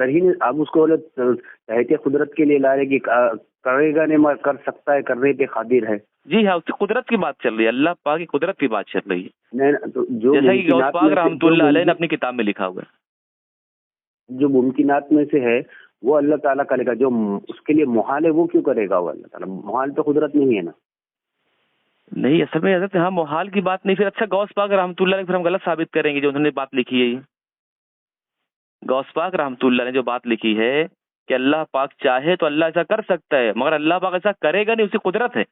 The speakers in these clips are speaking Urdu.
کر ہی نہیں. آپ اس کو تحت قدرت کے لیے لا رہے کہ کرے گا نہیں کر سکتا ہے, کرنے پہ قادر ہے. جی ہاں, اس کی قدرت کی بات چل رہی ہے, اللہ پاک کی قدرت کی بات چل رہی ہے, نہیں تو جو جیسا کہ غوث ممکنات پاک میں سے رحمۃ اللہ علیہ نے اپنی کتاب میں لکھا ہوا ہے. جو ممکنات میں سے ہے وہ اللہ تعالیٰ کرے گا, جو اس کے لیے محال ہے وہ کیوں کرے گا وہ اللہ تعالیٰ. محال تو قدرت نہیں ہے نا. نہیں, اصل میں حضرت ہاں محال کی بات نہیں. پھر اچھا غوث پاک رحمۃ اللہ علیہ پھر ہم غلط ثابت کریں گے جو انہوں نے بات لکھی ہے. یہ غوث پاک رحمۃ اللہ نے جو بات لکھی ہے کہ اللہ پاک چاہے تو اللہ ایسا کر سکتا ہے, مگر اللہ پاک ایسا کرے گا نہیں, اس کی قدرت ہے.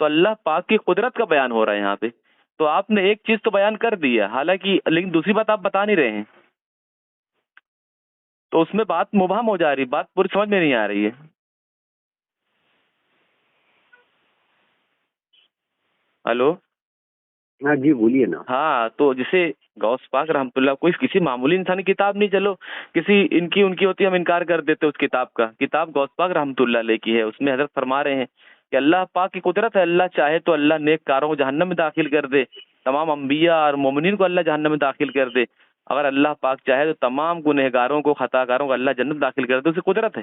تو اللہ پاک کی قدرت کا بیان ہو رہا ہے یہاں پہ. تو آپ نے ایک چیز تو بیان کر دی ہے حالانکہ, لیکن دوسری بات آپ بتا نہیں رہے ہیں, تو اس میں بات مبہم ہو جا رہی, بات پوری سمجھ میں نہیں آ رہی ہے. ہلو, ہاں جی بولیے نا. ہاں, تو جسے غوث پاک رحمۃ اللہ کوئی کسی معمولی انسانی کتاب نہیں, چلو کسی ان کی ہوتی ہم انکار کر دیتے اس کتاب کا. کتاب غوث پاک رحمۃ اللہ علیہ کی ہے, اس میں حضرت فرما رہے ہیں کہ اللہ پاک کی قدرت ہے, اللہ چاہے تو اللہ نیک کاروں کو جہنم میں داخل کر دے, تمام انبیاء اور مومنین کو اللہ جہنم میں داخل کر دے. اگر اللہ پاک چاہے تو تمام گنہگاروں کو, خطا کاروں کو اللہ جنت داخل کر دے, اس کی قدرت ہے.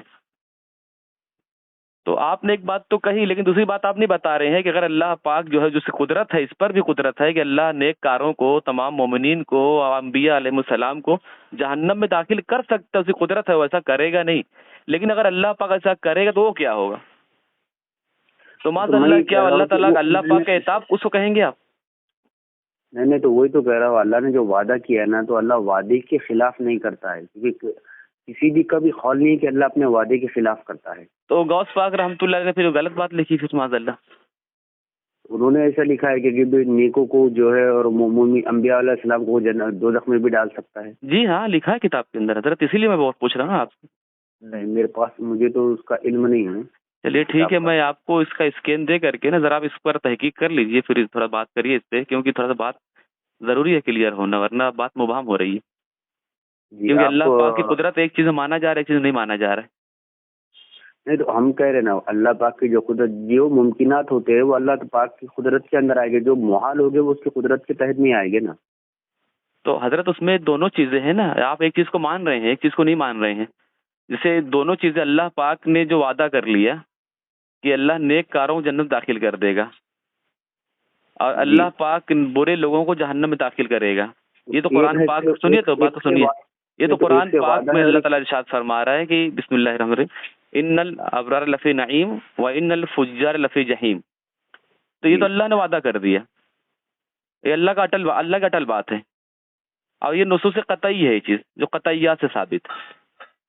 تو آپ نے ایک بات تو کہی, لیکن دوسری بات آپ نہیں بتا رہے ہیں کہ اگر اللہ پاک جو ہے, جو سے قدرت ہے, اس پر بھی قدرت ہے کہ اللہ نیک کاروں کو, تمام مومنین کو, انبیاء علیہ السلام کو جہنم میں داخل کر سکتا ہے, اس کی قدرت ہے, وہ ایسا کرے گا نہیں. لیکن اگر اللہ پاک ایسا کرے گا تو وہ کیا ہوگا؟ تو معاذ اللہ, کیا اللہ تعالیٰ کا, اللہ پاک کا عتاب اس کو کہیں گے آپ؟ نہیں تو وہی تو کہہ رہا ہوں, اللہ نے جو وعدہ کیا ہے نا, تو اللہ وعدے کے خلاف نہیں کرتا ہے, کیونکہ کسی بھی کا بھی خول نہیں کہ اللہ اپنے وعدے کے خلاف کرتا ہے. تو غوث پاک رحمۃ اللہ نے پھر غلط بات لکھی پھر معاذ اللہ. انہوں نے ایسا لکھا ہے کہ نیکوں کو جو ہے اور انبیاء علیہ السلام کو دوزخ میں بھی ڈال سکتا ہے. جی ہاں, لکھا ہے کتاب کے اندر حضرت, اسی لیے میں بہت پوچھ رہا ہوں آپ سے. نہیں میرے پاس, مجھے تو اس کا علم نہیں ہے. چلیے ٹھیک ہے, میں آپ کو اس کا اسکین دے کر کے نا ذرا آپ اس پر تحقیق کر لیجئے, پھر تھوڑا بات کریے اس پہ, کیونکہ تھوڑا سا بات ضروری ہے کلیئر ہونا, ورنہ بات مبہم ہو رہی ہے. کیونکہ اللہ پاک کی قدرت ایک چیز مانا جا رہا ہے, ایک چیز نہیں مانا جا رہا ہے. نہیں تو ہم کہہ رہے نا, اللہ پاک کی جو قدرت, جو ممکنات ہوتے ہیں وہ اللہ پاک کی قدرت کے اندر آئے گے, جو محال ہوگے وہ اس کی قدرت کے تحت نہیں آئے گے نا. تو حضرت اس میں دونوں چیزیں ہیں نا, آپ ایک چیز کو مان رہے ہیں, ایک چیز کو نہیں مان رہے ہیں. جیسے دونوں چیزیں, اللہ پاک نے جو وعدہ کر لیا کہ اللہ نیک کاروں کو جنت داخل کر دے گا, اور اللہ پاک برے لوگوں کو جہنم میں داخل کرے گا. یہ تو قرآن پاک, سنیے تو بات تو سنیے, یہ تو قرآن پاک میں اللہ تعالیٰ ارشاد فرما رہا ہے کہ بسم اللہ الرحمن الرحیم, ان الابرار لفی نعیم و ان الفجار لفی جہیم. تو یہ تو اللہ نے وعدہ کر دیا, یہ اللہ کا اٹل بات ہے, اور یہ نصوص قطعی ہے, یہ چیز جو قطعیات سے ثابت ہے.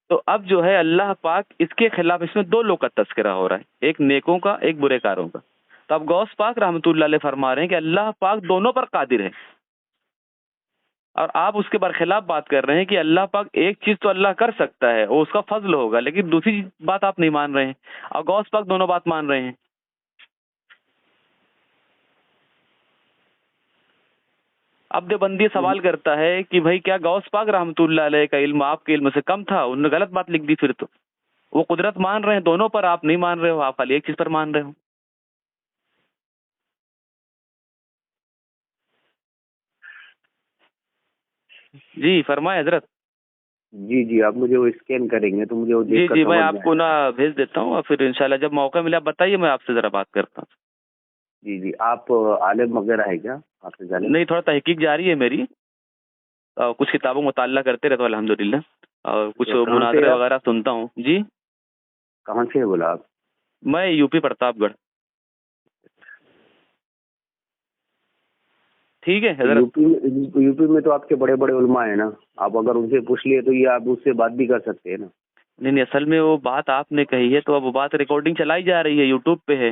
تو اب جو ہے اللہ پاک اس کے خلاف, اس میں دو لوگ کا تذکرہ ہو رہا ہے, ایک نیکوں کا, ایک برے کاروں کا. تو اب غوث پاک رحمۃ اللہ علیہ فرما رہے ہیں کہ اللہ پاک دونوں پر قادر ہے, اور آپ اس کے برخلاف بات کر رہے ہیں کہ اللہ پاک ایک چیز تو اللہ کر سکتا ہے, وہ اس کا فضل ہوگا, لیکن دوسری بات آپ نہیں مان رہے ہیں, اور غوث پاک دونوں بات مان رہے ہیں. اب دیوبندی سوال کرتا ہے کہ بھائی کیا غوث پاک رحمۃ اللہ علیہ کا علم آپ کے علم سے کم تھا؟ انہوں نے غلط بات لکھ دی. پھر تو وہ قدرت مان رہے ہیں دونوں پر, آپ نہیں مان رہے ہو, آپ خالی ایک چیز پر مان رہے ہو. جی فرمائے حضرت. جی آپ مجھے وہ اسکین کریں گے تو مجھے وہ دیکھ کر جی سمجھ میں میں آپ کو نا بھیج دیتا ہوں, اور پھر انشاءاللہ جب موقع ملے آپ بتائیے, میں آپ سے ذرا بات کرتا ہوں. جی آپ عالم وغیرہ ہے کیا آپ سے جانے؟ نہیں, تھوڑا تحقیق جاری ہے میری, کچھ کتابوں مطالعہ کرتے رہتا ہوں الحمدللہ, اور کچھ مناظرے وغیرہ سنتا ہوں. جی کہاں سے بولا آپ؟ میں یو پی پرتاپ گڑھ. ٹھیک ہے حضرت. یو پی میں تو آپ کے بڑے بڑے علماء ہیں نا, آپ اگر ان سے پوچھ لیے تو یہ آپ اس سے بات بھی کر سکتے ہیں نا. نہیں, اصل میں وہ بات آپ نے کہی ہے, تو اب وہ بات ریکارڈنگ چلائی جا رہی ہے, یوٹیوب پہ ہے.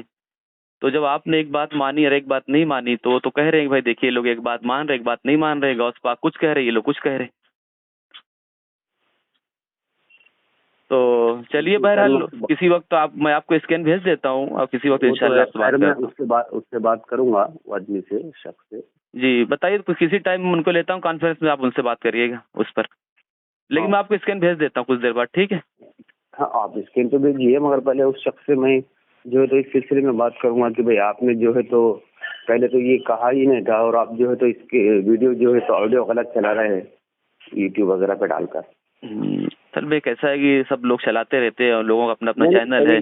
تو جب آپ نے ایک بات مانی اور ایک بات نہیں مانی, تو وہ تو کہہ رہے ہیں بھائی دیکھیے لوگ ایک بات مان رہے, ایک بات نہیں مان رہے, غوث پاک کچھ کہہ رہے, یہ لوگ کچھ کہہ رہے. تو چلیے بہرحال کسی وقت میں آپ کو اسکین بھیج دیتا ہوں, اور کسی وقت انشاءاللہ آپ سے بات کرتا ہوں. اس سے بات کروں گا آدمی سے, شخص سے. جی بتائیے, کسی ٹائم ان کو لیتا ہوں کانفرنس میں, آپ ان سے بات کریے گا اس پر, لیکن میں آپ کو اسکین بھیج دیتا ہوں کچھ دیر بعد. ٹھیک ہے, ہاں آپ اسکین تو بھیجیے, مگر پہلے اس شخص سے میں جو ہے تو اس سلسلے میں بات کروں گا کہ بھائی آپ نے جو ہے تو پہلے تو یہ کہا ہی نہیں تھا, اور آپ جو ہے تو اس کے ویڈیو جو ہے تو آڈیو غلط چلا رہے ہیں یوٹیوب وغیرہ پہ ڈال کر. اصل میں کیسا ہے کہ سب لوگ چلاتے رہتے ہیں اور لوگوں کا اپنا اپنا چینل ہے.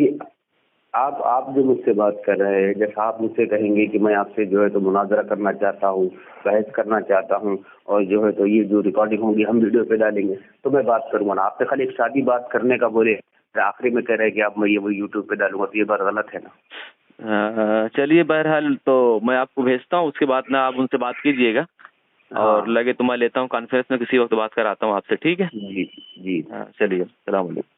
آپ جو مجھ سے بات کر رہے ہیں، جیسا آپ مجھ سے کہیں گے کہ میں آپ سے جو ہے تو مناظرہ کرنا چاہتا ہوں، بحث کرنا چاہتا ہوں، اور جو ہے تو یہ جو ریکارڈنگ ہوگی ہم ویڈیو پہ ڈالیں گے تو میں بات کروں گا نا. آپ سے خالی ایک سادی بات کرنے کا بولے پھر آخری میں کہہ رہے کہ آپ میں یہ یوٹیوب پہ ڈالوں گا تو یہ بات غلط ہے نا. چلیے بہرحال تو میں آپ کو بھیجتا ہوں، اس کے بعد نا آپ ان سے بات کیجیے گا اور لگے تو میں لیتا ہوں کانفرنس میں کسی وقت بات کراتا ہوں آپ سے. ٹھیک ہے؟ جی جی. چلیے السلام علیکم.